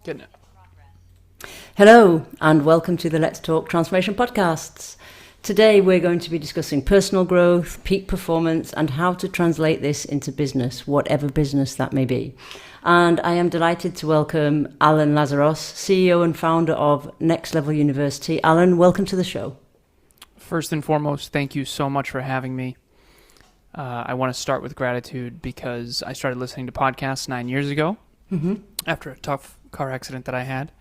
Getting it. Hello, and welcome to the Let's Talk Transformation podcasts. Today we're going to be discussing personal growth, peak performance, and how to translate this into business, whatever business that may be. And I am delighted to welcome Alan Lazaros, CEO and founder of Next Level University. Alan, welcome to the show. First and foremost, thank you so much for having me. I want to start with gratitude because I started listening to podcasts 9 years ago after a tough car accident that I had.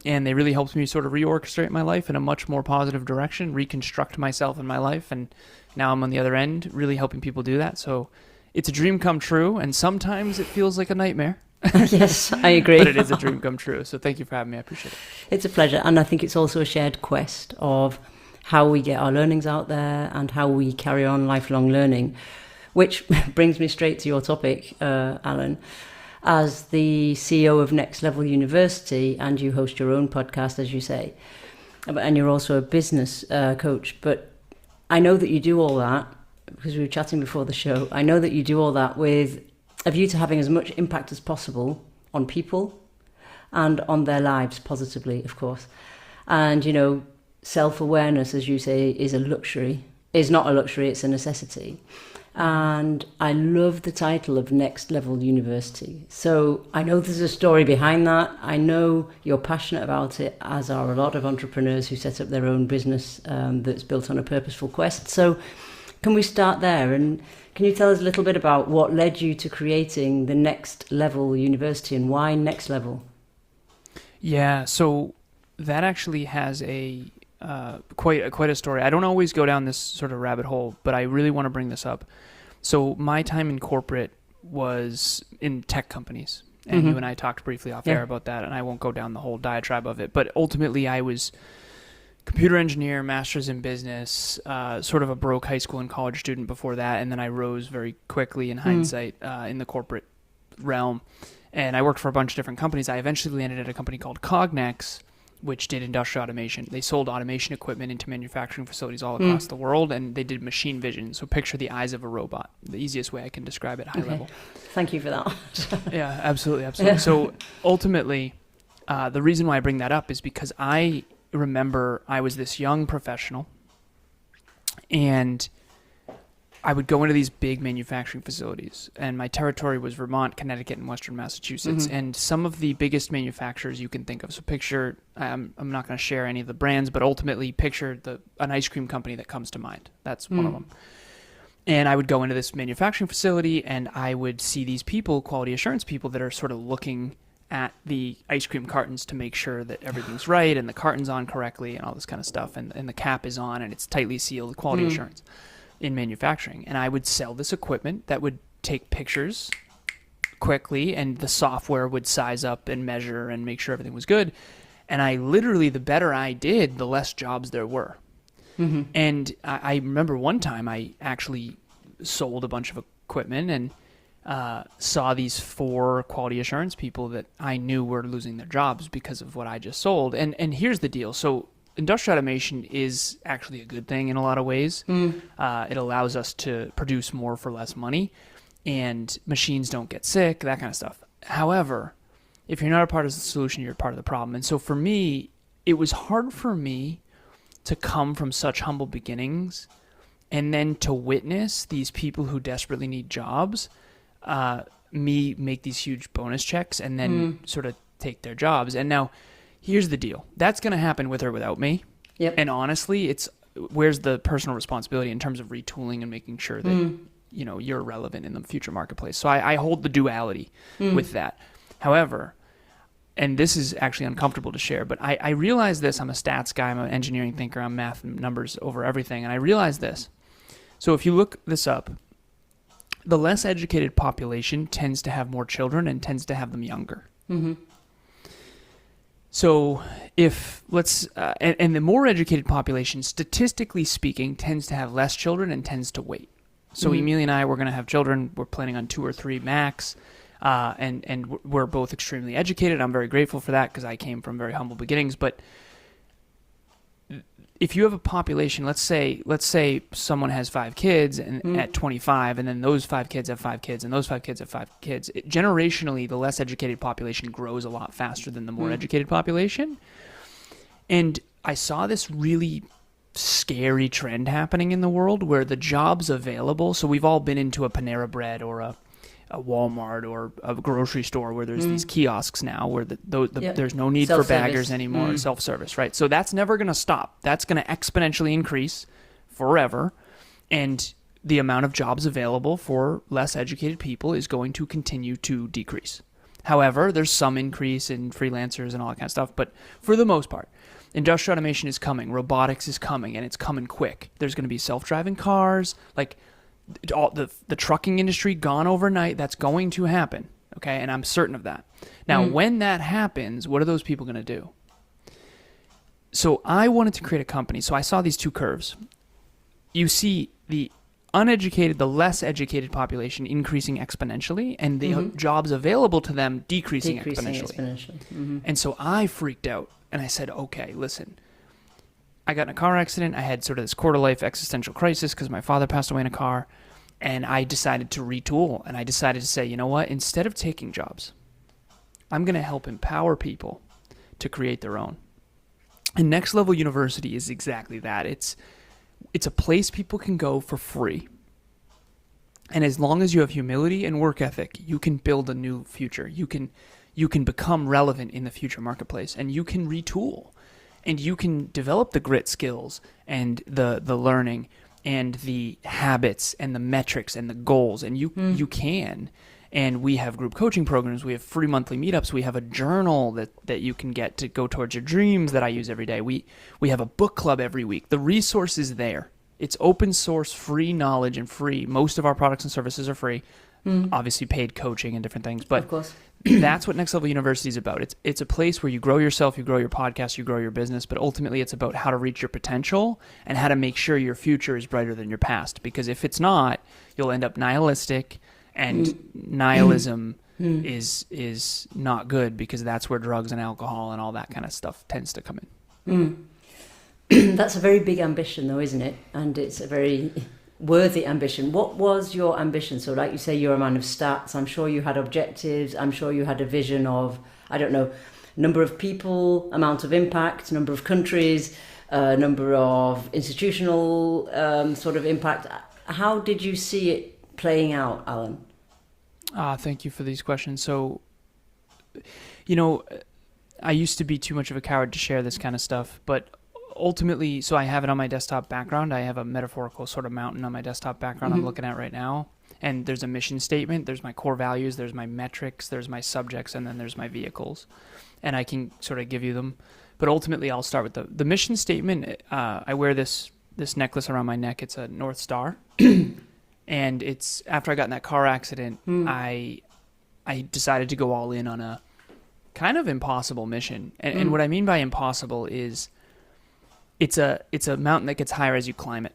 And they really helped me sort of reorchestrate my life in a much more positive direction, reconstruct myself and my life. And now I'm on the other end, really helping people do that. So it's a dream come true. And sometimes it feels like a nightmare. Yes, I agree. But it is a dream come true. So thank you for having me. I appreciate it. It's a pleasure. And I think it's also a shared quest of how we get our learnings out there and how we carry on lifelong learning, which brings me straight to your topic, Alan. As the CEO of Next Level University, and you host your own podcast, as you say, and you're also a business coach. But I know that you do all that, because we were chatting before the show, I know that you do all that with a view to having as much impact as possible on people and on their lives positively, of course. And, you know, self-awareness, as you say, is not a luxury, it's a necessity. And I love the title of Next Level University. So I know there's a story behind that. I know you're passionate about it, as are a lot of entrepreneurs who set up their own business that's built on a purposeful quest. So can we start there? And can you tell us a little bit about what led you to creating the Next Level University and why Next Level? Yeah, so that actually has quite a story. I don't always go down this sort of rabbit hole, but I really want to bring this up. So my time in corporate was in tech companies, and you and I talked briefly off air about that, and I won't go down the whole diatribe of it, but ultimately I was computer engineer, master's in business, sort of a broke high school and college student before that, and then I rose very quickly in hindsight in the corporate realm, and I worked for a bunch of different companies. I eventually landed at a company called Cognex, which did industrial automation. They sold automation equipment into manufacturing facilities all across the world, and they did machine vision. So picture the eyes of a robot, the easiest way I can describe it, high level. Thank you for that. Yeah, absolutely. Yeah. So ultimately, the reason why I bring that up is because I remember I was this young professional, and I would go into these big manufacturing facilities, and my territory was Vermont, Connecticut, and Western Massachusetts, and some of the biggest manufacturers you can think of. So picture, I'm not going to share any of the brands, but ultimately picture an ice cream company that comes to mind. That's one of them. And I would go into this manufacturing facility, and I would see these people, quality assurance people, that are sort of looking at the ice cream cartons to make sure that everything's right, and the carton's on correctly, and all this kind of stuff, and the cap is on, and it's tightly sealed, quality assurance in manufacturing. And I would sell this equipment that would take pictures quickly, and the software would size up and measure and make sure everything was good. And I literally, the better I did, the less jobs there were. And I remember one time I actually sold a bunch of equipment and saw these 4 quality assurance people that I knew were losing their jobs because of what I just sold. And here's the deal. So industrial automation is actually a good thing in a lot of ways. It allows us to produce more for less money, and machines don't get sick, that kind of stuff. However, if you're not a part of the solution, you're part of the problem. And so for me, it was hard for me to come from such humble beginnings and then to witness these people who desperately need jobs, me make these huge bonus checks and then sort of take their jobs. And now, here's the deal. That's going to happen with or without me. Yep. And honestly, where's the personal responsibility in terms of retooling and making sure that you're relevant in the future marketplace. So I hold the duality with that. However, and this is actually uncomfortable to share, but I realize this. I'm a stats guy. I'm an engineering thinker. I'm math and numbers over everything. And I realize this. So if you look this up, the less educated population tends to have more children and tends to have them younger. So if and the more educated population, statistically speaking, tends to have less children and tends to wait. So Emilia and I, we're going to have children. We're planning on 2 or 3 max. And we're both extremely educated. I'm very grateful for that because I came from very humble beginnings. But if you have a population, let's say someone has 5 kids and at 25, and then those 5 kids have 5 kids, and those 5 kids have 5 kids. Generationally, the less educated population grows a lot faster than the more educated population. And I saw this really scary trend happening in the world where the jobs available. So we've all been into a Panera Bread or a Walmart or a grocery store where there's these kiosks now where there's no need for baggers anymore, self-service, right? So that's never going to stop. That's going to exponentially increase forever. And the amount of jobs available for less educated people is going to continue to decrease. However, there's some increase in freelancers and all that kind of stuff. But for the most part, industrial automation is coming. Robotics is coming, and it's coming quick. There's going to be self-driving cars, like all the trucking industry gone overnight. That's going to happen, okay? And I'm certain of that. Now, when that happens, what are those people going to do? So I wanted to create a company. So I saw these 2 curves. You see the uneducated, the less educated population increasing exponentially, and the jobs available to them decreasing exponentially. And so I freaked out, and I said, okay, listen. I got in a car accident. I had sort of this quarter-life existential crisis because my father passed away in a car, and I decided to retool, and I decided to say, you know what? Instead of taking jobs, I'm going to help empower people to create their own. And Next Level University is exactly that. It's a place people can go for free. And as long as you have humility and work ethic, you can build a new future. You can become relevant in the future marketplace, and you can retool. And you can develop the grit skills and the learning and the habits and the metrics and the goals. And you can. And we have group coaching programs. We have free monthly meetups. We have a journal that you can get to go towards your dreams that I use every day. We have a book club every week. The resource is there. It's open source, free knowledge, and free. Most of our products and services are free. Obviously paid coaching and different things. But of course. That's what Next Level University is about. It's a place where you grow yourself, you grow your podcast, you grow your business, but ultimately it's about how to reach your potential and how to make sure your future is brighter than your past. Because if it's not, you'll end up nihilistic, and nihilism is not good, because that's where drugs and alcohol and all that kind of stuff tends to come in. That's a very big ambition though, isn't it? And it's a very worthy ambition. What was your ambition? So like you say, you're a man of stats. I'm sure you had objectives. I'm sure you had a vision of, I don't know, number of people, amount of impact, number of countries, number of institutional sort of impact. How did you see it playing out, Alan? Thank you for these questions. So, I used to be too much of a coward to share this kind of stuff, but ultimately, so I have it on my desktop background. I have a metaphorical sort of mountain on my desktop background I'm looking at right now. And there's a mission statement. There's my core values. There's my metrics. There's my subjects. And then there's my vehicles. And I can sort of give you them. But ultimately, I'll start with the mission statement. I wear this necklace around my neck. It's a North Star. And it's after I got in that car accident, I decided to go all in on a kind of impossible mission. And what I mean by impossible is it's a mountain that gets higher as you climb it.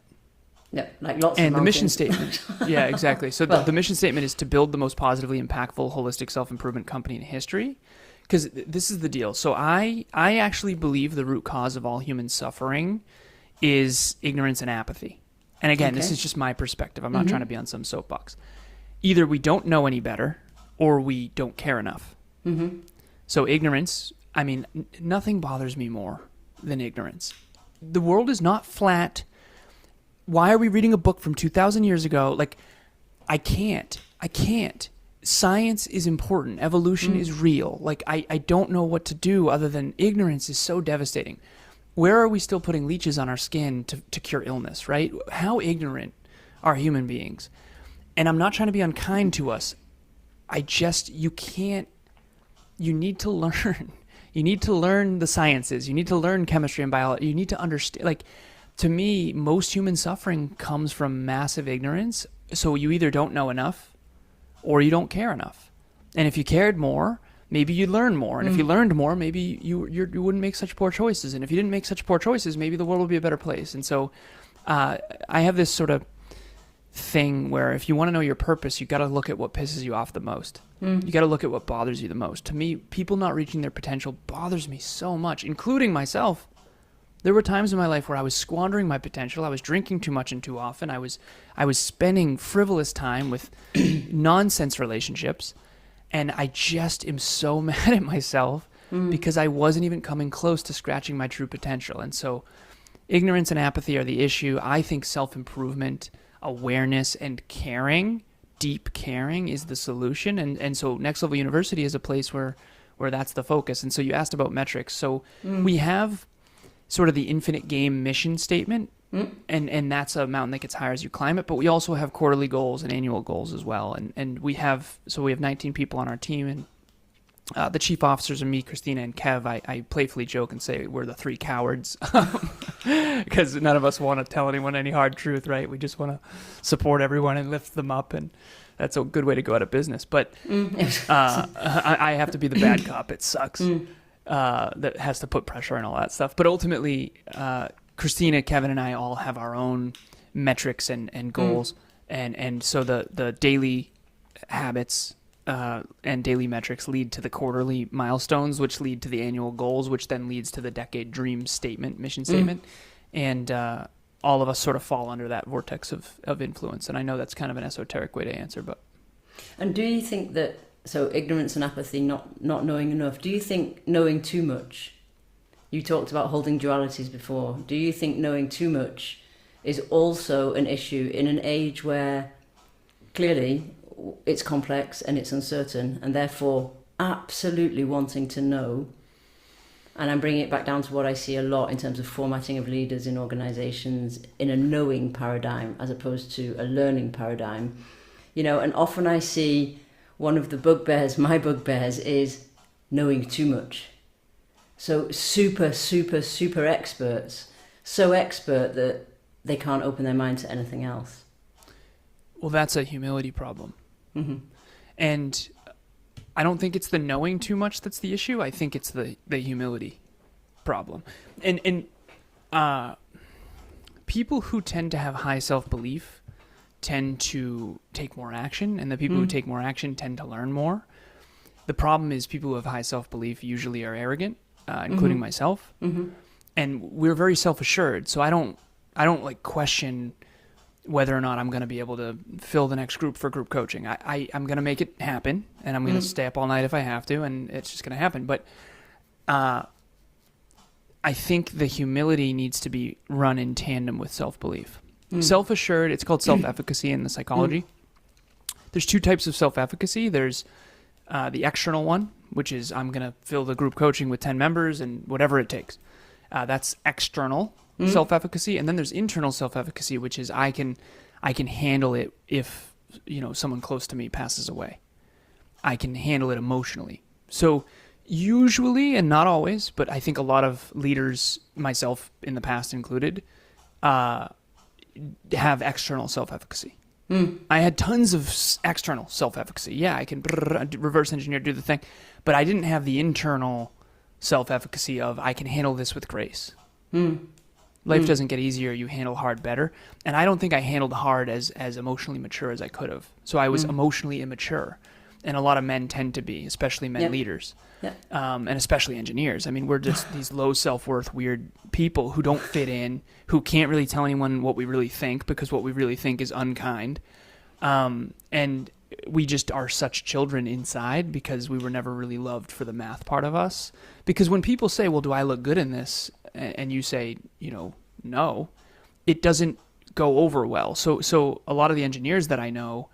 Yeah, like lots of And the mountains. mission statement, yeah, exactly. So the mission statement is to build the most positively impactful, holistic self-improvement company in history. Because this is the deal. So I actually believe the root cause of all human suffering is ignorance and apathy. And again, this is just my perspective. I'm not trying to be on some soapbox. Either we don't know any better or we don't care enough. So ignorance, I mean, nothing bothers me more than ignorance. The world is not flat. Why are we reading a book from 2,000 years ago? Like, I can't. Science is important. Evolution is real. Like, I don't know what to do other than ignorance is so devastating. Where are we still putting leeches on our skin to cure illness, right? How ignorant are human beings? And I'm not trying to be unkind to us. You need to learn. You need to learn the sciences. You need to learn chemistry and biology. You need to understand, like, to me, most human suffering comes from massive ignorance. So you either don't know enough or you don't care enough. And if you cared more, maybe you'd learn more. And if you learned more, maybe you wouldn't make such poor choices. And if you didn't make such poor choices, maybe the world would be a better place. And so I have this sort of thing where if you want to know your purpose, you got to look at what pisses you off the most. You got to look at what bothers you the most. To me, people not reaching their potential bothers me so much, including myself. There were times in my life where I was squandering my potential. I was drinking too much and too often. I was spending frivolous time with nonsense relationships, and I just am so mad at myself because I wasn't even coming close to scratching my true potential. And so ignorance and apathy are the issue. I think self-improvement, awareness, and caring, deep caring, is the solution. And so Next Level University is a place where that's the focus. And so you asked about metrics. So we have sort of the infinite game mission statement, and that's a mountain that gets higher as you climb it. But we also have quarterly goals and annual goals as well. And we have 19 people on our team, and the chief officers are me, Christina, and Kev. I playfully joke and say we're the three cowards because none of us want to tell anyone any hard truth, right? We just want to support everyone and lift them up, and that's a good way to go out of business. But I have to be the bad cop. It sucks. That has to put pressure and all that stuff. But ultimately, Christina, Kevin, and I all have our own metrics and goals. And so the daily habits and daily metrics lead to the quarterly milestones, which lead to the annual goals, which then leads to the decade dream statement, mission statement. And all of us sort of fall under that vortex of influence. And I know that's kind of an esoteric way to answer, but. And do you think that, so ignorance and apathy, not knowing enough, do you think knowing too much, you talked about holding dualities before, do you think knowing too much is also an issue in an age where clearly it's complex and it's uncertain, and therefore absolutely wanting to know? And I'm bringing it back down to what I see a lot in terms of formatting of leaders in organizations in a knowing paradigm as opposed to a learning paradigm. And often I see one of the bugbears, my bugbears, is knowing too much. So super, super, super experts, so expert that they can't open their mind to anything else. Well, that's a humility problem. And I don't think it's the knowing too much that's the issue. I think it's the humility problem. And people who tend to have high self-belief tend to take more action, and the people who take more action tend to learn more. The problem is people who have high self-belief usually are arrogant, including myself. And we're very self-assured, so I don't like question whether or not I'm going to be able to fill the next group for group coaching. I'm going to make it happen, and I'm going to stay up all night if I have to, and it's just going to happen. But I think the humility needs to be run in tandem with self-belief. Self-assured, it's called self-efficacy in the psychology. There's two types of self-efficacy. There's the external one, which is I'm going to fill the group coaching with 10 members and whatever it takes. That's external self-efficacy. And then there's internal self-efficacy, which is I can handle it if someone close to me passes away. I can handle it emotionally. So usually, and not always, but I think a lot of leaders, myself in the past included, have external self-efficacy. I had tons of external self-efficacy. Yeah, I can reverse engineer, do the thing. But I didn't have the internal self-efficacy of I can handle this with grace. Life doesn't get easier. You handle hard better. And I don't think I handled hard as emotionally mature as I could have. So I was emotionally immature. And a lot of men tend to be, especially men leaders. And especially engineers. I mean, we're just these low self-worth, weird people who don't fit in, who can't really tell anyone what we really think because what we really think is unkind. And we just are such children inside because we were never really loved for the math part of us. Because when people say, well, do I look good in this? And you say, no, it doesn't go over well. So a lot of the engineers that I know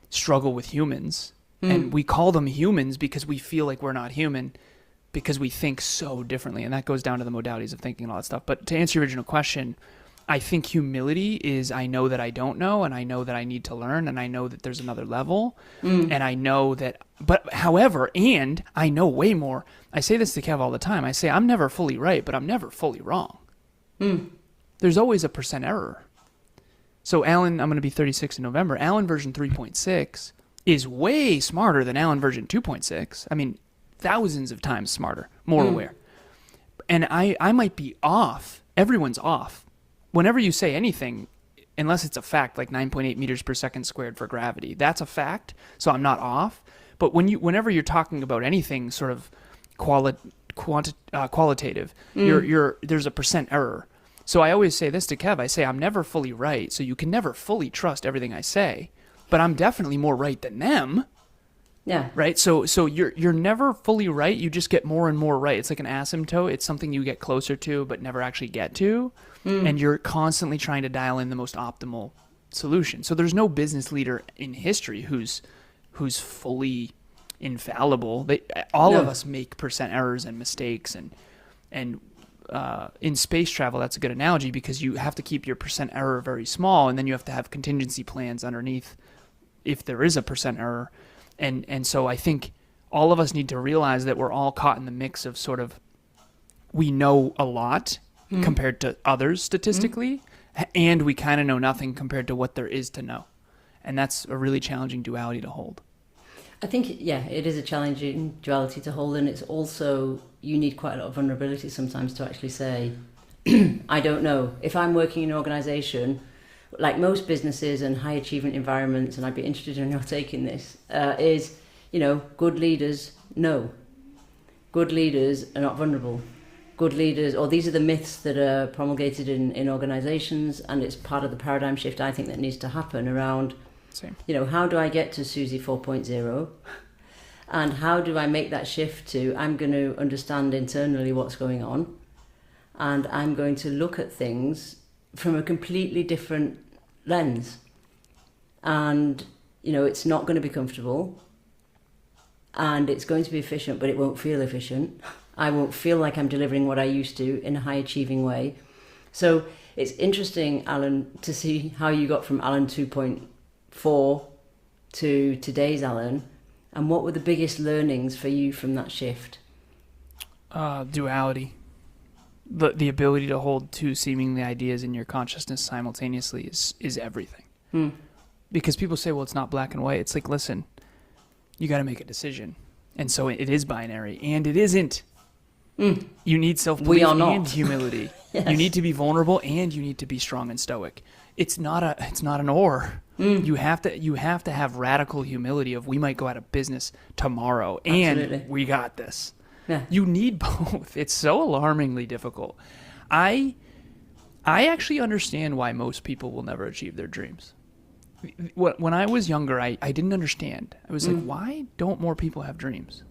struggle with humans. And we call them humans because we feel like we're not human because we think so differently. And that goes down to the modalities of thinking and all that stuff. But to answer your original question, I think humility is I know that I don't know, and I know that I need to learn, and I know that there's another level, and I know that, but however, and I know way more. I say this to Kev all the time. I say I'm never fully right, but I'm never fully wrong. There's always a % error. So Alan, I'm going to be 36 in November. Alan version 3.6 is way smarter than Alan version 2.6. I mean, thousands of times smarter, more aware. And I might be off. Everyone's off. Whenever you say anything, unless it's a fact, like 9.8 meters per second squared for gravity, that's a fact. So I'm not off. But whenever you're talking about anything sort of qualitative. There's a percent error. So I always say this to Kev. I say I'm never fully right, so you can never fully trust everything I say, but I'm definitely more right than them. Yeah. Right. So you're never fully right. You just get more and more right. It's like an asymptote. It's something you get closer to, but never actually get to. And you're constantly trying to dial in the most optimal solution. So there's no business leader in history who's fully infallible. All of us make percent errors and mistakes, and in space travel, that's a good analogy because you have to keep your percent error very small, and then you have to have contingency plans underneath if there is a percent error. And so I think all of us need to realize that we're all caught in the mix of sort of we know a lot compared to others statistically, and we kind of know nothing compared to what there is to know. And that's a really challenging duality to hold. I think, yeah, it is a challenging duality to hold, and it's also, you need quite a lot of vulnerability sometimes to actually say, I don't know. If I'm working in an organisation, like most businesses and high achievement environments, and I'd be interested in your take in this, is, good leaders know. Good leaders are not vulnerable. Good leaders, or these are the myths that are promulgated in organisations, and it's part of the paradigm shift I think that needs to happen around, Same. How do I get to Susie 4.0? And how do I make that shift to, I'm going to understand internally what's going on, and I'm going to look at things from a completely different lens. And, it's not going to be comfortable, and it's going to be efficient, but it won't feel efficient. I won't feel like I'm delivering what I used to in a high achieving way. So it's interesting, Alan, to see how you got from Alan 2.4 to today's Alan, and what were the biggest learnings for you from that shift? Duality. The ability to hold two seemingly ideas in your consciousness simultaneously is everything. Because people say, well, it's not black and white. It's like, listen, you got to make a decision. And so it is binary, and it isn't. You need self-belief and humility. Yes. You need to be vulnerable, and you need to be strong and stoic. It's not an or. You have to have radical humility of, we might go out of business tomorrow. Absolutely. And we got this. Yeah. You need both. It's so alarmingly difficult. I actually understand why most people will never achieve their dreams. When I was younger, I didn't understand. I was like, why don't more people have dreams?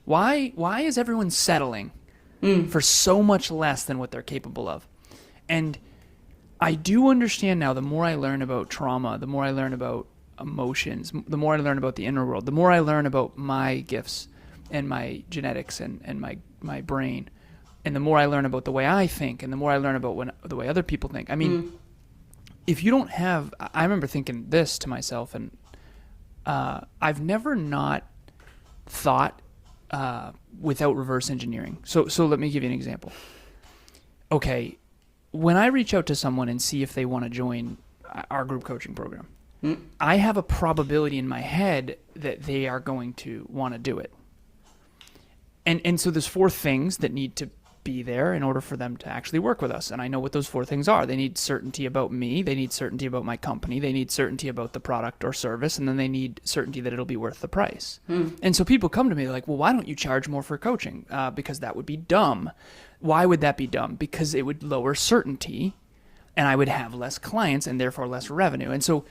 Why is everyone settling for so much less than what they're capable of? And I do understand now, the more I learn about trauma, the more I learn about emotions, the more I learn about the inner world, the more I learn about my gifts and my genetics and my brain, and the more I learn about the way I think, and the more I learn about the way other people think. I mean, if you don't have... I remember thinking this to myself, and I've never not thought without reverse engineering. So let me give you an example. Okay, when I reach out to someone and see if they want to join our group coaching program, I have a probability in my head that they are going to want to do it. And so there's 4 things that need to be there in order for them to actually work with us. And I know what those 4 things are. They need certainty about me. They need certainty about my company. They need certainty about the product or service. And then they need certainty that it'll be worth the price. And so people come to me like, well, why don't you charge more for coaching? Because that would be dumb. Why would that be dumb? Because it would lower certainty, and I would have less clients and therefore less revenue. And so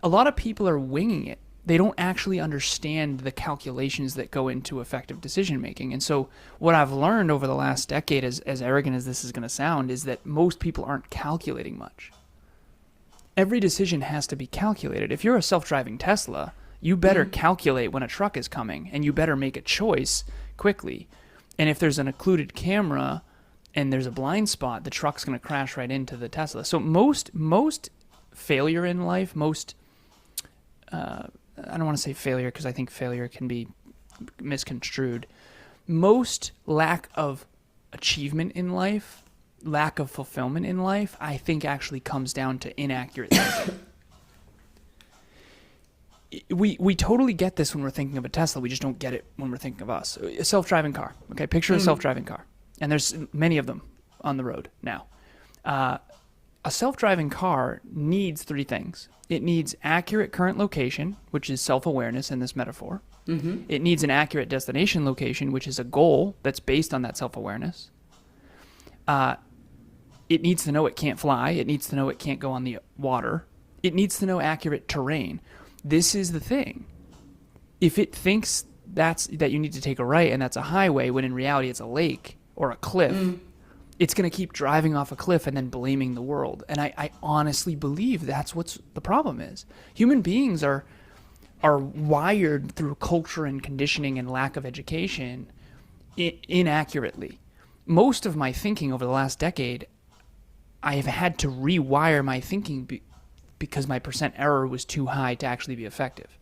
a lot of people are winging it. They don't actually understand the calculations that go into effective decision making. And so what I've learned over the last decade, as arrogant as this is going to sound, is that most people aren't calculating much. Every decision has to be calculated. If you're a self-driving Tesla, you better calculate when a truck is coming, and you better make a choice quickly. And if there's an occluded camera and there's a blind spot, the truck's going to crash right into the Tesla. So most failure in life, I don't want to say failure because I think failure can be misconstrued. Most lack of achievement in life, lack of fulfillment in life, I think actually comes down to inaccurate thinking. We totally get this when we're thinking of a Tesla. We just don't get it when we're thinking of us. A self-driving car. Okay, picture a self-driving car. And there's many of them on the road now. A self-driving car needs 3 things. It needs accurate current location, which is self-awareness in this metaphor. Mm-hmm. It needs an accurate destination location, which is a goal that's based on that self-awareness. It needs to know it can't fly. It needs to know it can't go on the water. It needs to know accurate terrain. This is the thing. If it thinks that you need to take a right and that's a highway, when in reality it's a lake or a cliff, it's going to keep driving off a cliff and then blaming the world. And I honestly believe that's what's the problem is. Human beings are wired through culture and conditioning and lack of education inaccurately. Most of my thinking over the last decade, I have had to rewire my thinking because my percent error was too high to actually be effective.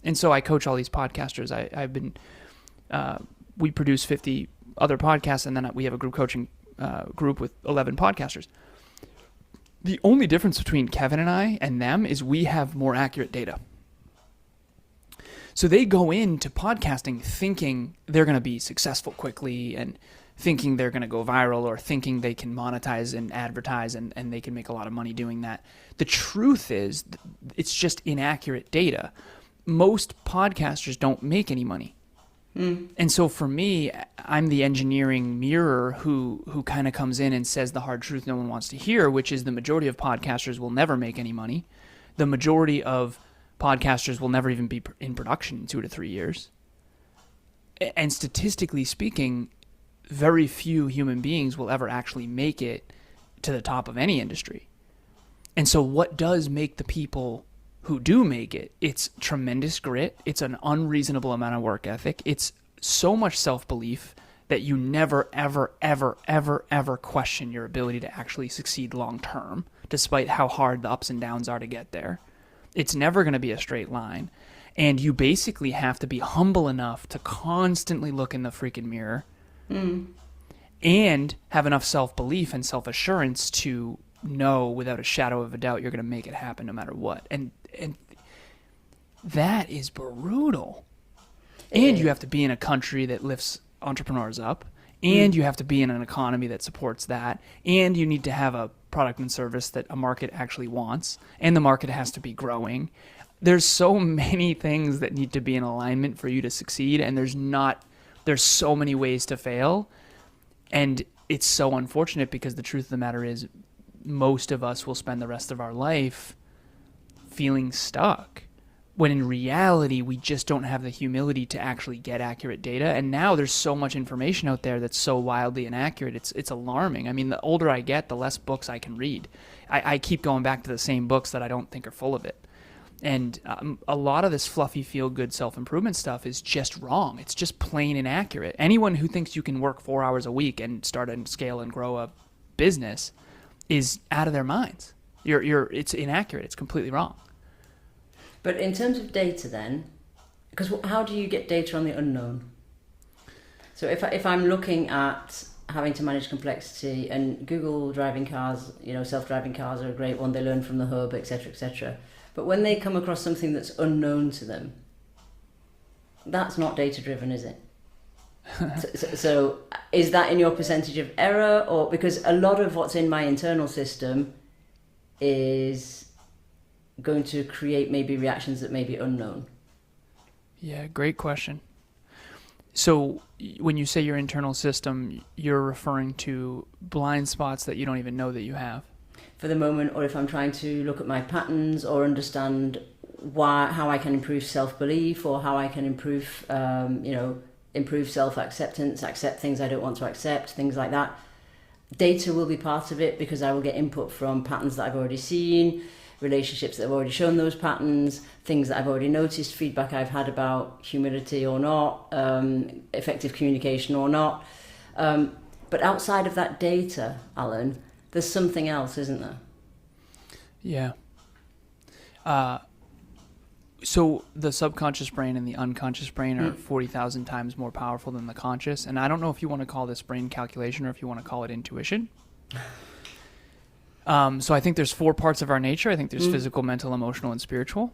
And so I coach all these podcasters. We produce 50 other podcasts, and then we have a group coaching group with 11 podcasters. The only difference between Kevin and I and them is we have more accurate data. So they go into podcasting thinking they're going to be successful quickly and thinking they're going to go viral or thinking they can monetize and advertise and they can make a lot of money doing that. The truth is it's just inaccurate data. Most podcasters don't make any money. And so for me, I'm the engineering mirror who kind of comes in and says the hard truth no one wants to hear, which is the majority of podcasters will never make any money. The majority of podcasters will never even be in production in 2 to 3 years. And statistically speaking, very few human beings will ever actually make it to the top of any industry. And so what does make the people who do make it? It's tremendous grit. It's an unreasonable amount of work ethic. It's so much self-belief that you never, ever, ever, ever, ever question your ability to actually succeed long term, despite how hard the ups and downs are to get there. It's never going to be a straight line. And you basically have to be humble enough to constantly look in the freaking mirror and have enough self-belief and self-assurance to know without a shadow of a doubt you're going to make it happen no matter what. And that is brutal. And you have to be in a country that lifts entrepreneurs up, and you have to be in an economy that supports that, and you need to have a product and service that a market actually wants, and the market has to be growing. There's so many things that need to be in alignment for you to succeed, and there's so many ways to fail. And it's so unfortunate because the truth of the matter is most of us will spend the rest of our life feeling stuck, when in reality we just don't have the humility to actually get accurate data. And now there's so much information out there that's so wildly inaccurate, it's alarming. I mean, the older I get, the less books I can read. I keep going back to the same books that I don't think are full of it. And a lot of this fluffy feel-good self-improvement stuff is just wrong. It's just plain inaccurate. Anyone who thinks you can work 4 hours a week and start and scale and grow a business is out of their minds. It's inaccurate. It's completely wrong. But in terms of data then, because how do you get data on the unknown? So if I'm looking at having to manage complexity, and Google driving cars, self-driving cars are a great one, they learn from the hub, etc., etc. But when they come across something that's unknown to them, that's not data-driven, is it? So is that in your percentage of error? Or because a lot of what's in my internal system is going to create maybe reactions that may be unknown? Yeah, great question. So when you say your internal system, you're referring to blind spots that you don't even know that you have? For the moment, or if I'm trying to look at my patterns or understand how I can improve self-belief, or how I can improve, improve self-acceptance, accept things I don't want to accept, things like that. Data will be part of it because I will get input from patterns that I've already seen, relationships that have already shown those patterns, things that I've already noticed, feedback I've had about humility or not, effective communication or not. But outside of that data, Alan, there's something else, isn't there? Yeah. So the subconscious brain and the unconscious brain are 40,000 times more powerful than the conscious. And I don't know if you want to call this brain calculation or if you want to call it intuition. So I think there's 4 parts of our nature. I think there's physical, mental, emotional, and spiritual.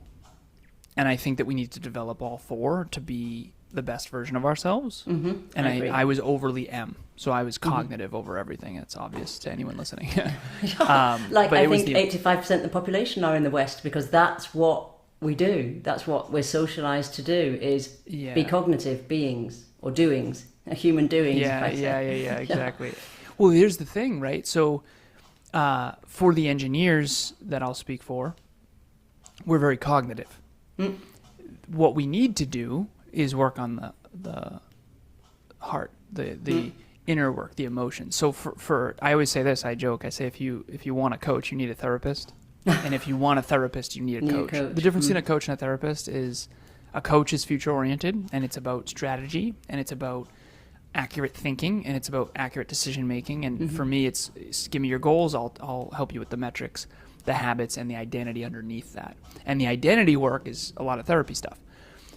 And I think that we need to develop all 4 to be the best version of ourselves. And I was overly M. So I was cognitive over everything. It's obvious to anyone listening. I think 85% of the population are in the West, because that's what we do. That's what we're socialized to do, is be cognitive beings or doings, human doings. Yeah, exactly. Well, here's the thing, right? So for the engineers that I'll speak for, we're very cognitive. What we need to do is work on the heart, the inner work, the emotions. So for I always say this, I joke, I say if you want a coach, you need a therapist. And if you want a therapist, you need a coach. The difference between a coach and a therapist is a coach is future oriented, and it's about strategy, and it's about accurate thinking, and it's about accurate decision making. And for me, it's give me your goals, I'll help you with the metrics, the habits, and the identity underneath that. And the identity work is a lot of therapy stuff.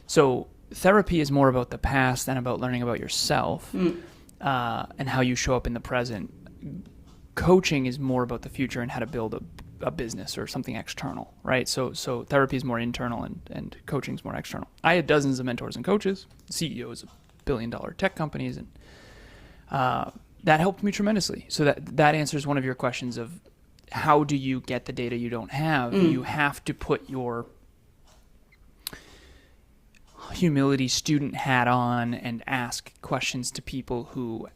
So therapy is more about the past and about learning about yourself and how you show up in the present. Coaching is more about the future and how to build a business or something external, right? So therapy is more internal and coaching is more external. I had dozens of mentors and coaches, CEOs of billion-dollar tech companies, and that helped me tremendously. So that answers one of your questions of how do you get the data you don't have? You have to put your humility student hat on and ask questions to people who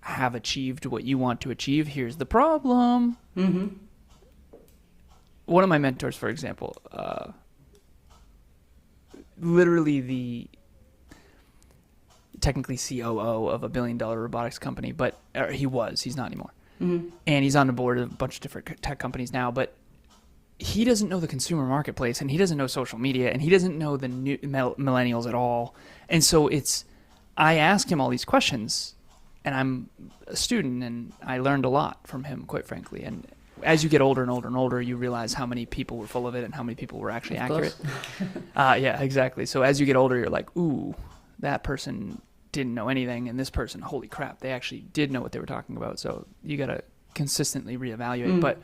have achieved what you want to achieve. Here's the problem. One of my mentors, for example, literally the technically COO of a billion-dollar robotics company, but he's not anymore. And he's on the board of a bunch of different tech companies now, but he doesn't know the consumer marketplace, and he doesn't know social media, and he doesn't know the new millennials at all. And so I ask him all these questions, and I'm a student, and I learned a lot from him, quite frankly. And as you get older and older and older, you realize how many people were full of it and how many people were actually accurate. Yeah, exactly. So as you get older, you're like, ooh, that person didn't know anything, and this person, holy crap, they actually did know what they were talking about. So you got to consistently reevaluate. But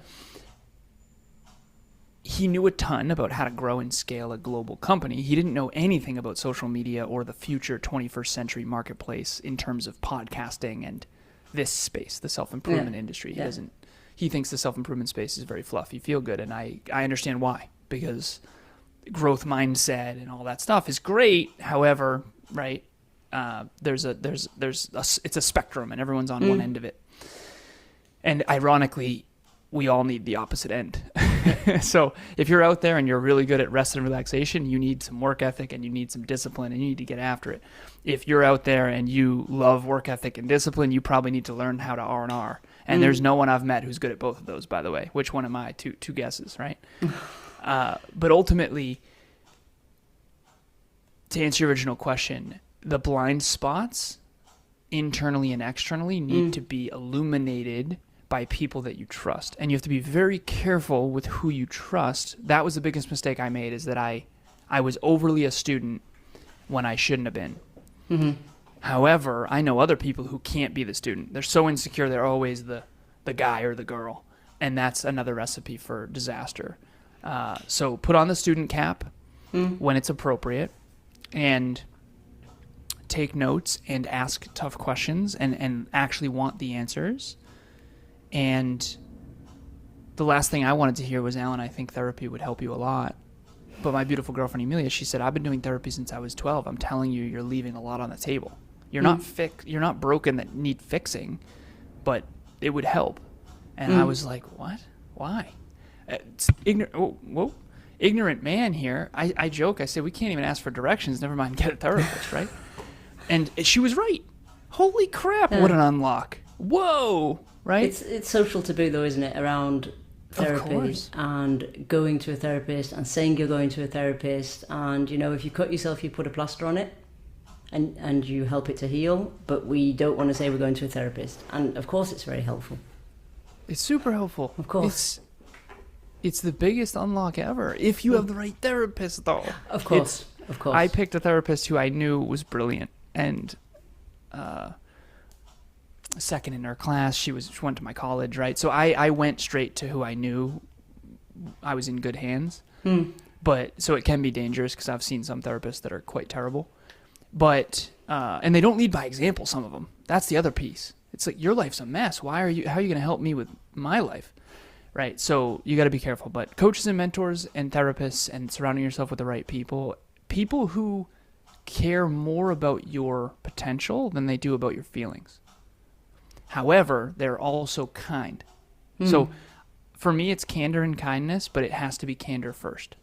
he knew a ton about how to grow and scale a global company. He didn't know anything about social media or the future 21st century marketplace in terms of podcasting and this space, the self-improvement industry. He thinks the self-improvement space is very fluffy, feel good, and I understand why, because growth mindset and all that stuff is great. However, right, it's a spectrum, and everyone's on one end of it. And ironically, we all need the opposite end. So if you're out there and you're really good at rest and relaxation, you need some work ethic and you need some discipline and you need to get after it. If you're out there and you love work ethic and discipline, you probably need to learn how to R&R. And there's no one I've met who's good at both of those, by the way. Which one am I? Two guesses, right? But ultimately, to answer your original question, the blind spots internally and externally need to be illuminated by people that you trust. And you have to be very careful with who you trust. That was the biggest mistake I made, is that I was overly a student when I shouldn't have been. However, I know other people who can't be the student. They're so insecure, they're always the guy or the girl. And that's another recipe for disaster. So put on the student cap when it's appropriate, and take notes and ask tough questions and actually want the answers. And the last thing I wanted to hear was, Alan, I think therapy would help you a lot. But my beautiful girlfriend, Emilia, she said, I've been doing therapy since I was 12. I'm telling you, you're leaving a lot on the table. You're you're not broken that need fixing, but it would help. And I was like, what? Why? It's ignorant man here. I joke. I say, we can't even ask for directions. Never mind get a therapist, right? And she was right. Holy crap, what an unlock. Whoa. Right? It's social taboo, though, isn't it, around therapy and going to a therapist and saying you're going to a therapist. And, you know, if you cut yourself, you put a plaster on it and you help it to heal. But we don't want to say we're going to a therapist. And, of course, it's very helpful. It's super helpful. Of course. It's the biggest unlock ever. If you have the right therapist, though. Of course. I picked a therapist who I knew was brilliant. And second in her class, she went to my college, right? So I went straight to who I knew I was in good hands. But so it can be dangerous, because I've seen some therapists that are quite terrible. But and they don't lead by example, some of them. That's the other piece. It's like, your life's a mess. How are you going to help me with my life? right? So you got to be careful. But coaches and mentors and therapists and surrounding yourself with the right people who care more about your potential than they do about your feelings. However, they're also kind. So for me, it's candor and kindness, but it has to be candor first.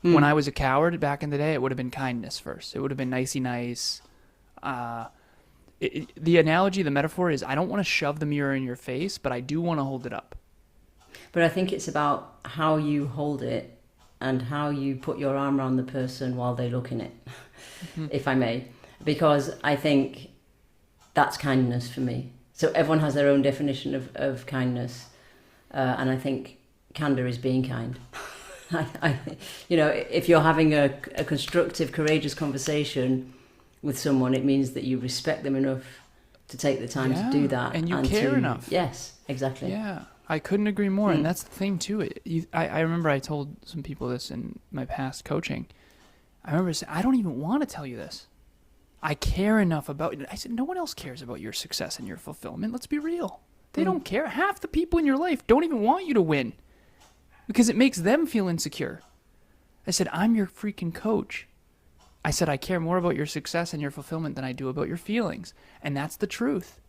When I was a coward back in the day, it would have been kindness first. It would have been nicey nice. The analogy, the metaphor is, I don't want to shove the mirror in your face, but I do want to hold it up. But I think it's about how you hold it and how you put your arm around the person while they look in it, if I may. Because I think that's kindness for me. So everyone has their own definition of kindness. And I think candor is being kind. If you're having a constructive, courageous conversation with someone, it means that you respect them enough to take the time to do that. And you care enough. Yes, exactly. Yeah, I couldn't agree more. And that's the thing, too. I remember I told some people this in my past coaching. I remember saying, I don't even want to tell you this. I care enough about it. I said, no one else cares about your success and your fulfillment. Let's be real. They don't care. Half the people in your life don't even want you to win because it makes them feel insecure. I said, I'm your freaking coach. I said, I care more about your success and your fulfillment than I do about your feelings. And that's the truth.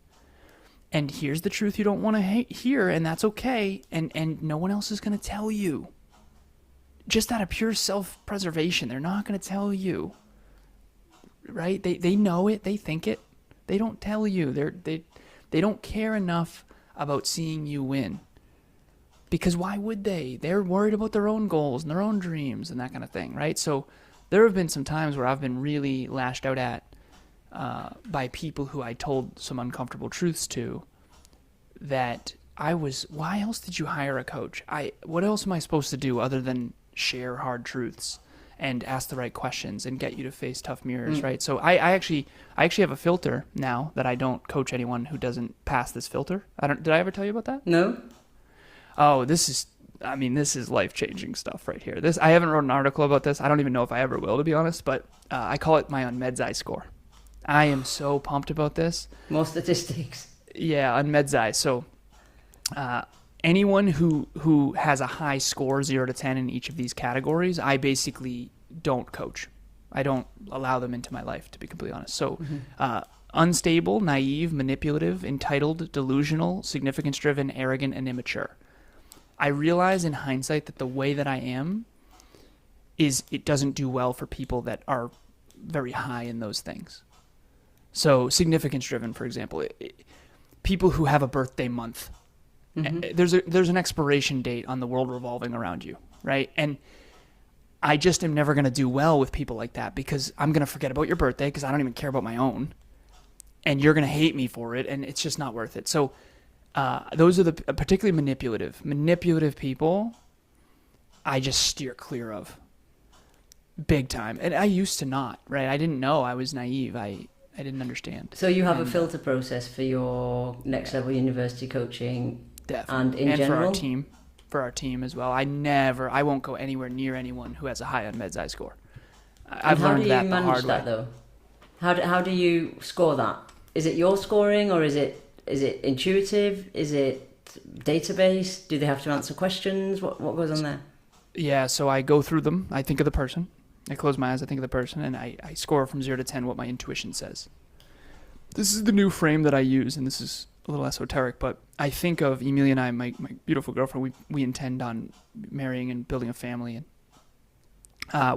And here's the truth you don't want to hear, and that's okay. And no one else is going to tell you. Just out of pure self-preservation, they're not going to tell you. Right? They know it. They think it. They don't tell you. They don't care enough about seeing you win. Because why would they? They're worried about their own goals and their own dreams and that kind of thing, right? So there have been some times where I've been really lashed out at by people who I told some uncomfortable truths to, that why else did you hire a coach? What else am I supposed to do other than share hard truths and ask the right questions and get you to face tough mirrors, right? So I actually have a filter now that I don't coach anyone who doesn't pass this filter. Did I ever tell you about that? No. Oh, this is life-changing stuff right here. I haven't wrote an article about this. I don't even know if I ever will, to be honest, but I call it my Unmeds-Eye score. I am so pumped about this. More statistics. Yeah, Unmeds-Eye. So anyone who has a high score, 0 to 10 in each of these categories, I basically don't coach. I don't allow them into my life, to be completely honest. So unstable, naive, manipulative, entitled, delusional, significance-driven, arrogant, and immature. I realize in hindsight that the way that I am it doesn't do well for people that are very high in those things. So significance-driven, for example, people who have a birthday month. There's an expiration date on the world revolving around you, right? And I just am never going to do well with people like that because I'm going to forget about your birthday because I don't even care about my own. And you're going to hate me for it, and it's just not worth it. So those are the particularly manipulative people I just steer clear of big time. And I used to not, right? I didn't know. I was naive. I didn't understand. So you have a filter process for your next level university coaching. Definitely. And in general? For our team as well. I won't go anywhere near anyone who has a high Unmeds-Eye score. I've learned that the hard way. How do you manage that though? How do you score that? Is it your scoring, or is it intuitive? Is it database? Do they have to answer questions? What goes on there? Yeah, so I go through them. I think of the person. I close my eyes, I think of the person, and I score from 0 to 10 what my intuition says. This is the new frame that I use, and this is a little esoteric, but I think of Emilia and I, my beautiful girlfriend, we intend on marrying and building a family, and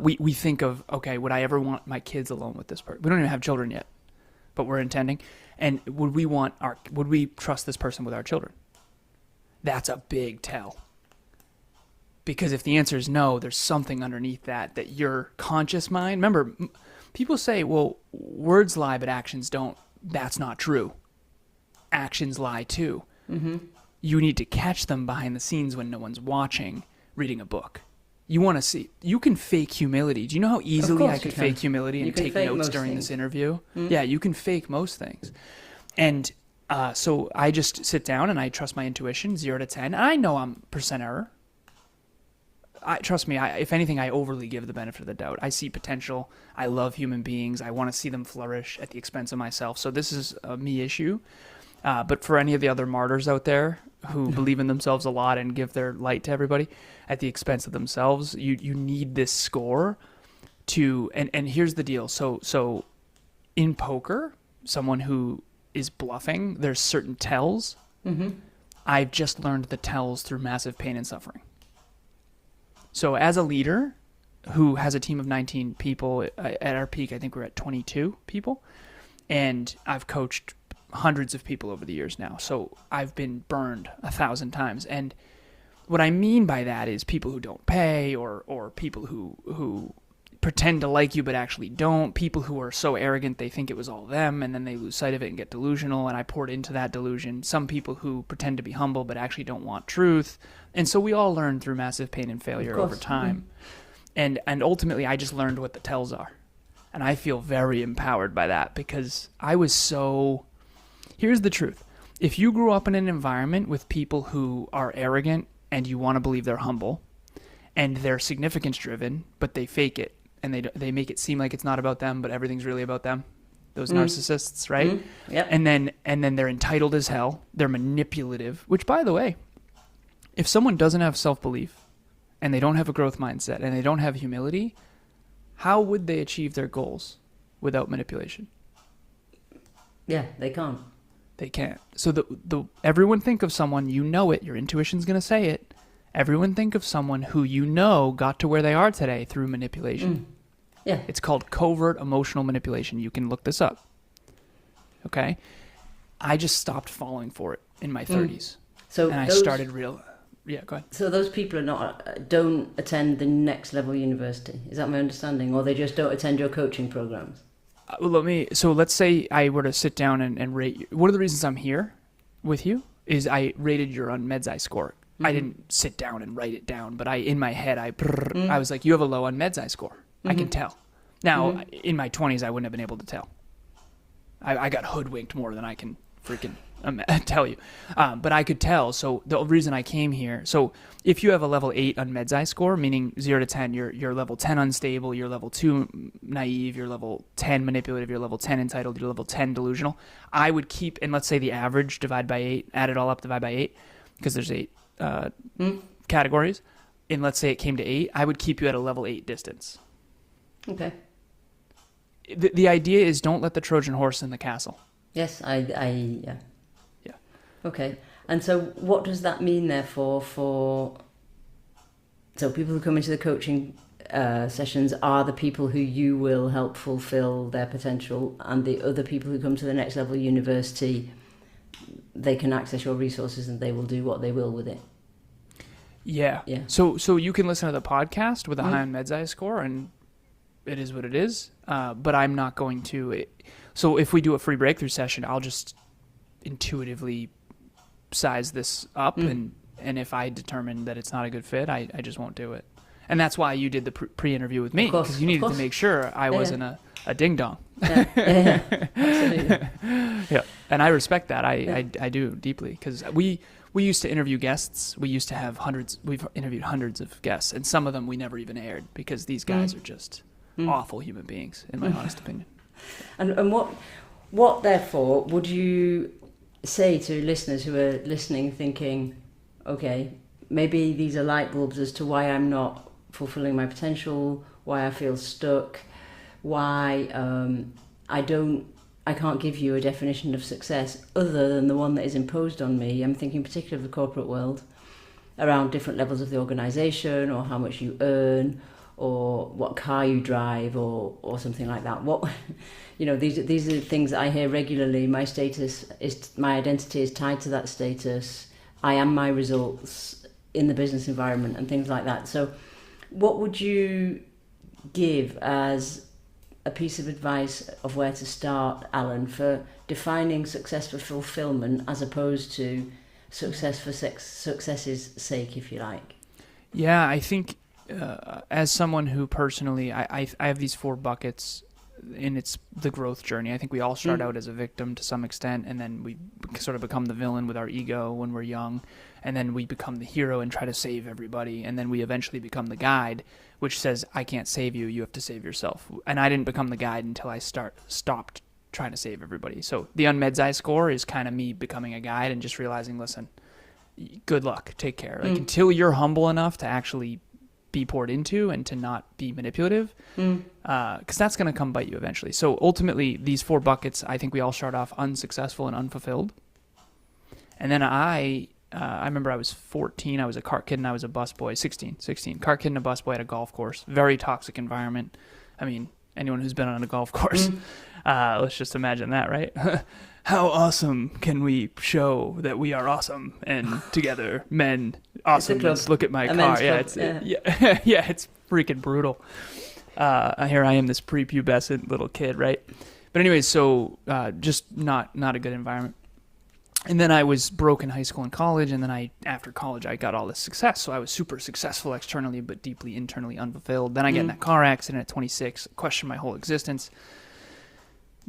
we think of, okay, would I ever want my kids alone with this person? We don't even have children yet, but we're intending. And would we trust this person with our children? That's a big tell. Because if the answer is no, there's something underneath that your conscious mind, remember, people say, well, words lie, but actions don't. That's not true. Actions lie too. You need to catch them behind the scenes when no one's watching, reading a book. You want to see, you can fake humility. Do you know how easily I could fake humility and take notes during this interview? Yeah, you can fake most things. And so I just sit down and I trust my intuition, 0 to 10. And I know I'm percent error. Trust me, if anything, I overly give the benefit of the doubt. I see potential. I love human beings. I want to see them flourish at the expense of myself. So this is a me issue. But for any of the other martyrs out there who believe in themselves a lot and give their light to everybody at the expense of themselves. You need this score to, and here's the deal. So in poker, someone who is bluffing, there's certain tells. Mm-hmm. I've just learned the tells through massive pain and suffering. So as a leader who has a team of 19 people, at our peak, I think we're at 22 people, and I've coached hundreds of people over the years now. So I've been burned 1,000 times. And what I mean by that is people who don't pay, or people who pretend to like you but actually don't, people who are so arrogant they think it was all them and then they lose sight of it and get delusional, and I poured into that delusion. Some people who pretend to be humble but actually don't want truth. And so we all learn through massive pain and failure over time. Mm-hmm. And ultimately I just learned what the tells are. And I feel very empowered by that, because I was so... Here's the truth. If you grew up in an environment with people who are arrogant and you want to believe they're humble, and they're significance driven, but they fake it, and they make it seem like it's not about them, but everything's really about them. Those narcissists, right? Mm-hmm. Yep. And then they're entitled as hell. They're manipulative, which, by the way, if someone doesn't have self-belief and they don't have a growth mindset and they don't have humility, how would they achieve their goals without manipulation? Yeah, they can't. They can't. So everyone think of someone, you know it, your intuition's going to say it. Everyone think of someone who you know got to where they are today through manipulation. Yeah. It's called covert emotional manipulation. You can look this up. Okay? I just stopped falling for it in my 30s. So and I started Yeah, go ahead. So those people don't attend the next level university. Is that my understanding? Or they just don't attend your coaching programs? Let's say I were to sit down and rate you. One of the reasons I'm here with you is I rated your unmeds score. Mm-hmm. I didn't sit down and write it down, but in my head, I was like, you have a low unmeds score. Mm-hmm. I can tell. Now, in my 20s, I wouldn't have been able to tell. I got hoodwinked more than I can freaking tell you. But I could tell. So the reason I came here, so if you have a level 8 unmeds score, meaning 0 to 10, you're level 10 unstable, you're level 2 naive, you're level 10 manipulative, you're level 10 entitled, you're level 10 delusional, I would keep, and let's say the average, divide by 8, add it all up, divide by 8, because there's 8 categories, and let's say it came to 8, I would keep you at a level 8 distance. Okay. The idea is don't let the Trojan horse in the castle. Yes, yeah. Yeah. Okay. And so what does that mean, therefore, so people who come into the coaching sessions are the people who you will help fulfill their potential, and the other people who come to the next level university, they can access your resources and they will do what they will with it. Yeah. So you can listen to the podcast with a high unmeds score, and it is what it is. But I'm not going to. So if we do a free breakthrough session, I'll just intuitively size this up, and if I determine that it's not a good fit, I just won't do it. And that's why you did the pre-interview with me, because you needed to make sure I wasn't a ding-dong. Yeah. Absolutely. Yeah, and I respect that. I do deeply, because we used to interview guests. We used to have we've interviewed hundreds of guests, and some of them we never even aired, because these guys are just awful human beings, in my honest opinion. And what therefore would you say to listeners who are listening, thinking, okay, maybe these are light bulbs as to why I'm not fulfilling my potential, why I feel stuck, why I can't give you a definition of success other than the one that is imposed on me. I'm thinking particularly of the corporate world, around different levels of the organisation, or how much you earn, or what car you drive, or something like that. What, these are things that I hear regularly. My identity is tied to that status. I am my results in the business environment, and things like that. So what would you give as a piece of advice of where to start, Alan, for defining success for fulfillment as opposed to success for success's sake, if you like? Yeah, I think as someone who personally, I have these 4 buckets, and it's the growth journey. I think we all start out as a victim to some extent, and then we sort of become the villain with our ego when we're young, and then we become the hero and try to save everybody, and then we eventually become the guide, which says, I can't save you, you have to save yourself. And I didn't become the guide until I stopped trying to save everybody. So the unmeds score is kind of me becoming a guide and just realizing, listen, good luck. Take care. Like until you're humble enough to actually be poured into and to not be manipulative, because that's going to come bite you eventually. So ultimately, these 4 buckets, I think we all start off unsuccessful and unfulfilled. And then I remember I was 14. I was a cart kid and I was a busboy. 16. Cart kid and a busboy at a golf course. Very toxic environment. I mean, anyone who's been on a golf course, let's just imagine that, right? How awesome can we show that we are awesome and together, men, awesomeness. Look at my car. Yeah, it's freaking brutal. Here I am, this prepubescent little kid, right? But anyways, so just not a good environment. And then I was broke in high school and college, and then after college, I got all this success. So I was super successful externally, but deeply internally unfulfilled. Then I get in that car accident at 26, question my whole existence.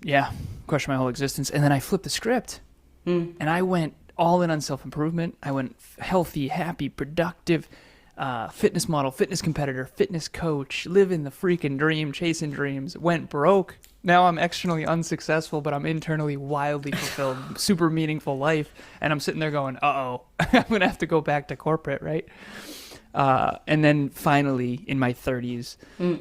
Yeah, question my whole existence. And then I flipped the script, and I went all in on self-improvement. I went healthy, happy, productive, fitness model, fitness competitor, fitness coach, living the freaking dream, chasing dreams, went broke. Now I'm externally unsuccessful, but I'm internally wildly fulfilled, super meaningful life. And I'm sitting there going, I'm going to have to go back to corporate, right? And then finally, in my 30s,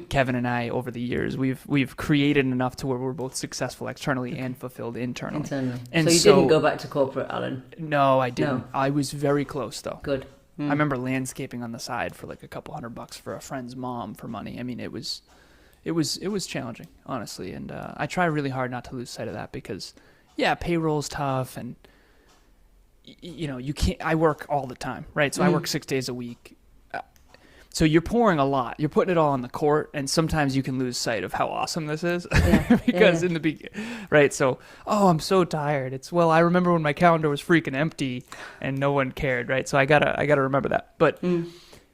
Kevin and I, over the years, we've created enough to where we're both successful externally and fulfilled internally. And so you didn't go back to corporate, Alan? No, I didn't. No. I was very close, though. Good. I remember landscaping on the side for like a couple $100 for a friend's mom for money. I mean, it was challenging, honestly, and I try really hard not to lose sight of that because, payroll's tough, and you can't. I work all the time, right? So I work 6 days a week. So you're pouring a lot. You're putting it all on the court, and sometimes you can lose sight of how awesome this is because in the beginning, right? So, I'm so tired. I remember when my calendar was freaking empty and no one cared, right? So I gotta remember that. But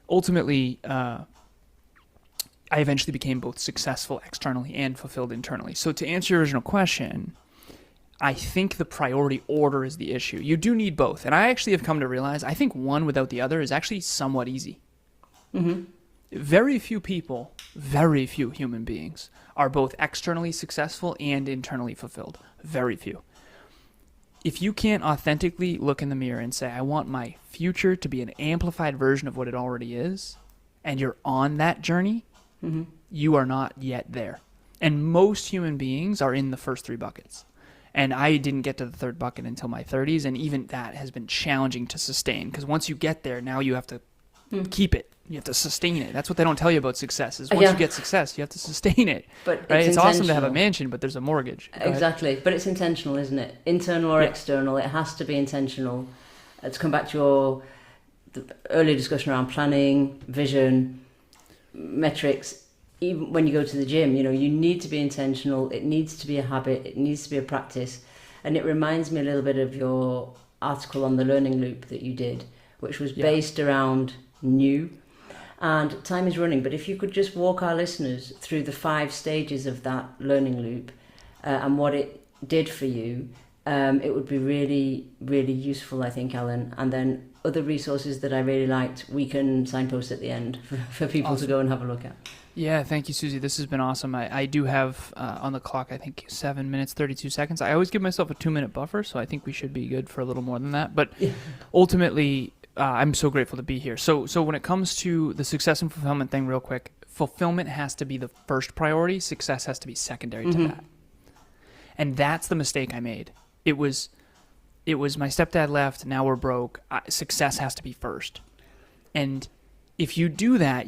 ultimately, I eventually became both successful externally and fulfilled internally. So to answer your original question, I think the priority order is the issue. You do need both, and I actually have come to realize I think one without the other is actually somewhat easy. Very few people, very few human beings are both externally successful and internally fulfilled. Very few. If you can't authentically look in the mirror and say, I want my future to be an amplified version of what it already is, and you're on that journey, you are not yet there. And most human beings are in the first 3 buckets. And I didn't get to the 3rd bucket until my 30s, and even that has been challenging to sustain, because once you get there, now you have to keep it. You have to sustain it. That's what they don't tell you about success, is once you get success, you have to sustain it. But right? It's awesome to have a mansion, but there's a mortgage. Exactly. But it's intentional, isn't it? Internal or external, it has to be intentional. To come back to the earlier discussion around planning, vision, metrics, even when you go to the gym, you need to be intentional. It needs to be a habit. It needs to be a practice. And it reminds me a little bit of your article on the learning loop that you did, which was based around new. And time is running, but if you could just walk our listeners through the 5 stages of that learning loop and what it did for you, it would be really, really useful, I think, Alan. And then other resources that I really liked, we can signpost at the end for people to go and have a look at. Yeah, thank you, Susie. This has been awesome. I do have on the clock, I think, 7 minutes, 32 seconds. I always give myself a 2-minute buffer, so I think we should be good for a little more than that. But ultimately, I'm so grateful to be here. So when it comes to the success and fulfillment thing, real quick, fulfillment has to be the first priority. Success has to be secondary to that. And that's the mistake I made. It was my stepdad left. Now we're broke. Success has to be first. And if you do that,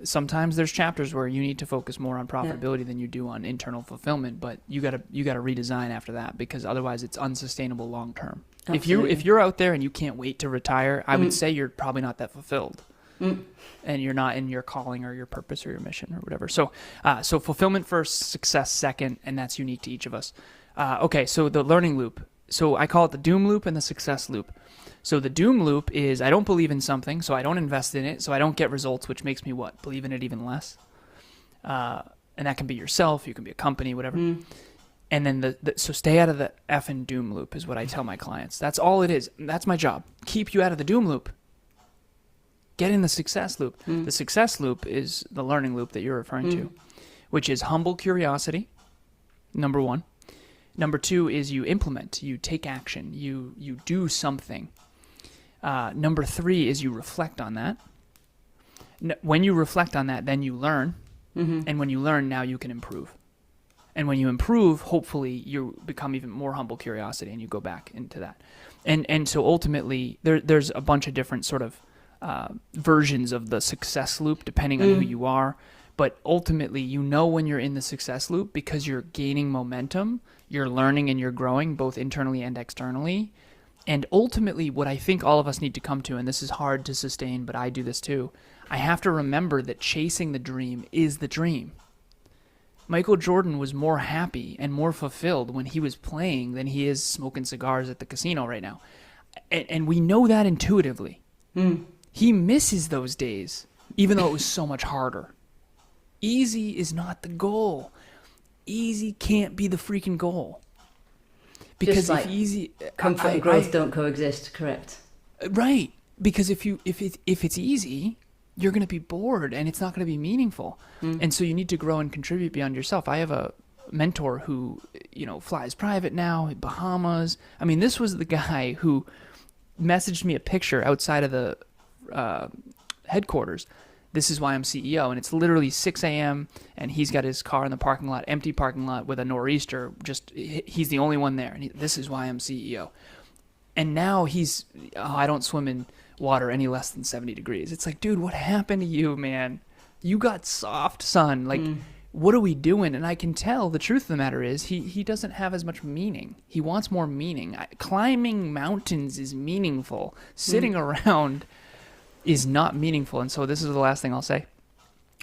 sometimes there's chapters where you need to focus more on profitability than you do on internal fulfillment. But you gotta redesign after that, because otherwise it's unsustainable long term. Absolutely. If you're out there and you can't wait to retire, I would say you're probably not that fulfilled, and you're not in your calling or your purpose or your mission or whatever. So fulfillment first, success second, and that's unique to each of us. Okay, so the learning loop. So I call it the doom loop and the success loop. So the doom loop is I don't believe in something, so I don't invest in it, so I don't get results, which makes me what? Believe in it even less. And that can be yourself, you can be a company, whatever. And then so stay out of the effing doom loop is what I tell my clients. That's all it is. That's my job. Keep you out of the doom loop. Get in the success loop. The success loop is the learning loop that you're referring to, which is humble curiosity, number 1. Number 2 is you implement, you take action, you do something. Number 3 is you reflect on that. When you reflect on that, then you learn. And when you learn, now you can improve. And when you improve, hopefully you become even more humble curiosity and you go back into that. And so ultimately, there's a bunch of different sort of versions of the success loop depending on who you are. But ultimately, you know when you're in the success loop because you're gaining momentum, you're learning and you're growing both internally and externally. And ultimately, what I think all of us need to come to, and this is hard to sustain, but I do this too, I have to remember that chasing the dream is the dream. Michael Jordan was more happy and more fulfilled when he was playing than he is smoking cigars at the casino right now. And we know that intuitively. He misses those days, even though it was so much harder. Easy is not the goal. Easy can't be the freaking goal. Because like if easy... Comfort and growth don't coexist, correct? Right. Because if it's easy, you're going to be bored and it's not going to be meaningful. And so you need to grow and contribute beyond yourself. I have a mentor who, flies private now, Bahamas. I mean, this was the guy who messaged me a picture outside of the headquarters. This is why I'm CEO. And it's literally 6 a.m. and he's got his car in the parking lot, empty parking lot with a nor'easter. He's the only one there. And this is why I'm CEO. And now I don't swim in water any less than 70 degrees. It's like, dude, what happened to you, man? You got soft, son. Like, what are we doing? And I can tell the truth of the matter is he doesn't have as much meaning. He wants more meaning. Climbing mountains is meaningful. Sitting around is not meaningful. And so this is the last thing I'll say.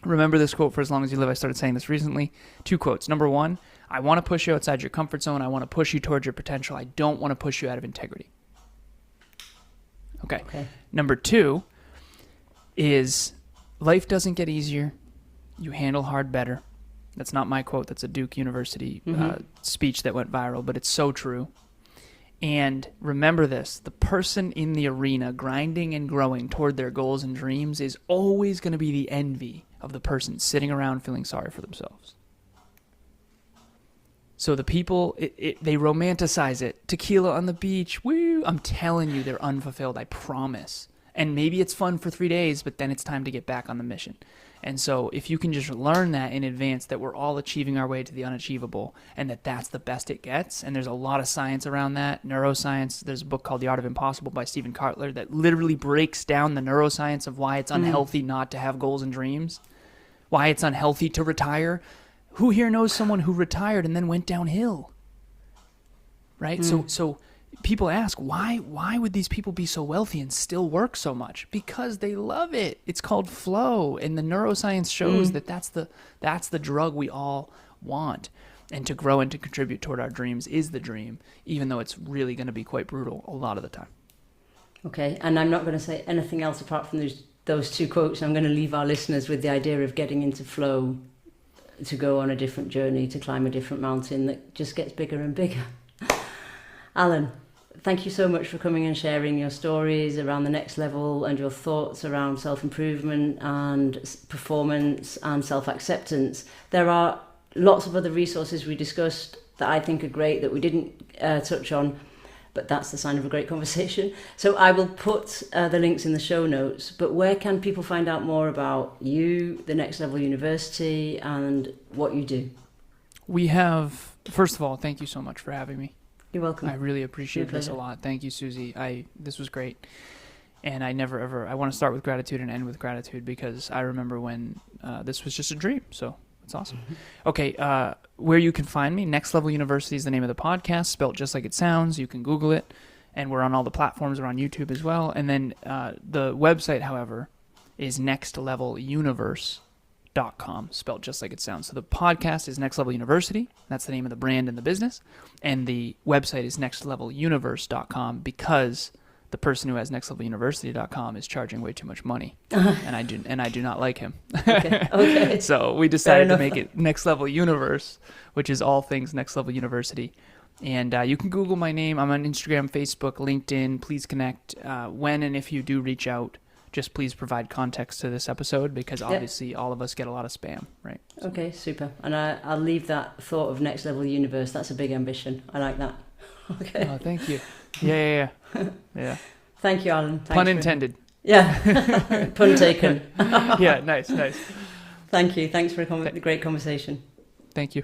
Remember this quote for as long as you live. I started saying this recently. 2 quotes. Number 1, I want to push you outside your comfort zone. I want to push you towards your potential. I don't want to push you out of integrity. Okay. Number 2 is life doesn't get easier. You handle hard better. That's not my quote. That's a Duke University speech that went viral, but it's so true. And remember this, the person in the arena grinding and growing toward their goals and dreams is always going to be the envy of the person sitting around feeling sorry for themselves. So the people, they romanticize it. Tequila on the beach, woo! I'm telling you, they're unfulfilled, I promise. And maybe it's fun for 3 days, but then it's time to get back on the mission. And so if you can just learn that in advance, that we're all achieving our way to the unachievable, and that's the best it gets, and there's a lot of science around that, neuroscience. There's a book called The Art of Impossible by Stephen Kotler that literally breaks down the neuroscience of why it's unhealthy not to have goals and dreams, why it's unhealthy to retire. Who here knows someone who retired and then went downhill? Right? So people ask, why would these people be so wealthy and still work so much? Because they love it. It's called flow, and the neuroscience shows that that's the drug we all want. And to grow and to contribute toward our dreams is the dream, even though it's really going to be quite brutal a lot of the time. Okay, and I'm not going to say anything else apart from those 2 quotes. I'm going to leave our listeners with the idea of getting into flow, to go on a different journey, to climb a different mountain that just gets bigger and bigger. Alan, thank you so much for coming and sharing your stories around the next level and your thoughts around self-improvement and performance and self-acceptance. There are lots of other resources we discussed that I think are great that we didn't touch on, but that's the sign of a great conversation. So I will put the links in the show notes, but where can people find out more about you, the Next Level University, and what you do? We have, first of all, thank you so much for having me. You're welcome. I really appreciate this a lot. Thank you, Susie. This was great. And I want to start with gratitude and end with gratitude because I remember when this was just a dream. So it's awesome. Okay. Where you can find me, Next Level University is the name of the podcast, spelled just like it sounds. You can Google it. And we're on all the platforms. We're on YouTube as well. And then the website, however, is nextleveluniverse.com, spelled just like it sounds. So the podcast is Next Level University. That's the name of the brand and the business. And the website is nextleveluniverse.com because the person who has nextleveluniversity.com is charging way too much money. And I do not like him. Okay. So we decided to make it Next Level Universe, which is all things Next Level University. And you can Google my name. I'm on Instagram, Facebook, LinkedIn. Please connect. When and if you do reach out, just please provide context to this episode because obviously all of us get a lot of spam, right? So. Okay, super. And I'll leave that thought of Next Level Universe. That's a big ambition. I like that. Okay. Oh, thank you. Yeah. Thank you, Alan. Pun intended. Yeah, pun taken. Yeah, nice. Thank you. Thanks for a great conversation. Thank you.